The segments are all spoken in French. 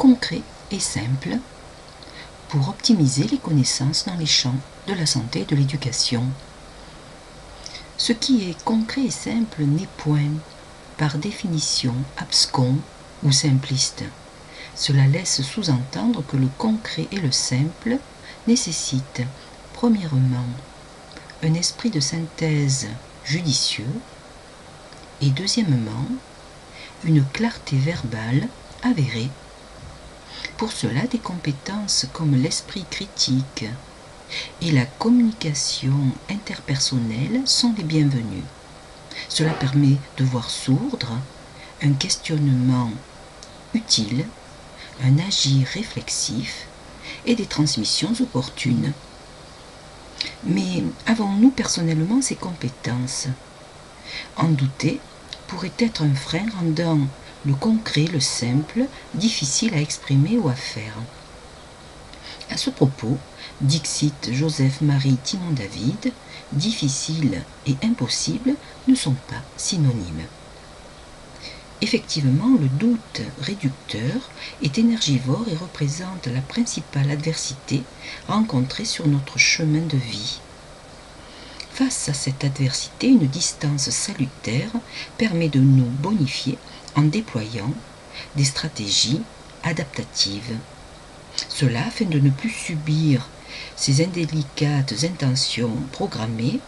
concret et simple pour optimiser les connaissances dans les champs de la santé et de l'éducation. Ce qui est concret et simple n'est point, par définition, abscon ou simpliste. Cela laisse sous-entendre que le concret et le simple nécessitent, premièrement, un esprit de synthèse judicieux et deuxièmement, une clarté verbale avérée. Pour cela, des compétences comme l'esprit critique et la communication interpersonnelle sont les bienvenues. Cela permet de voir sourdre, un questionnement utile, un agir réflexif et des transmissions opportunes. Mais avons-nous personnellement ces compétences? En douter pourrait être un frein rendant le concret, le simple, difficile à exprimer ou à faire. À ce propos, dixit Joseph-Marie Timon-David, difficile et impossible ne sont pas synonymes. Effectivement, le doute réducteur est énergivore et représente la principale adversité rencontrée sur notre chemin de vie. Face à cette adversité, une distance salutaire permet de nous bonifier en déployant des stratégies adaptatives. Cela afin de ne plus subir ces indélicates intentions programmées,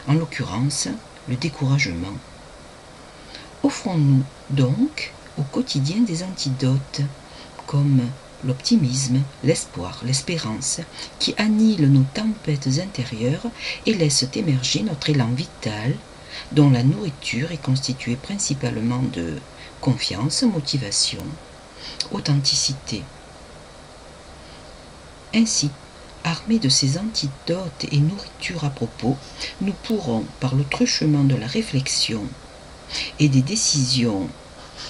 en l'occurrence le découragement. Offrons-nous donc au quotidien des antidotes, comme l'optimisme, l'espoir, l'espérance, qui annihilent nos tempêtes intérieures et laissent émerger notre élan vital, dont la nourriture est constituée principalement de confiance, motivation, authenticité. Ainsi, armés de ces antidotes et nourritures à propos, nous pourrons, par le truchement de la réflexion et des décisions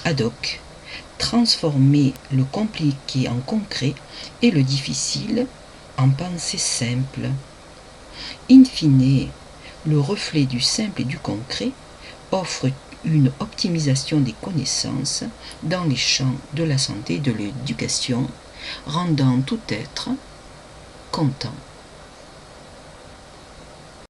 ad hoc, transformer le compliqué en concret et le difficile en pensée simple. In fine, le reflet du simple et du concret offre une optimisation des connaissances dans les champs de la santé et de l'éducation, rendant tout être content.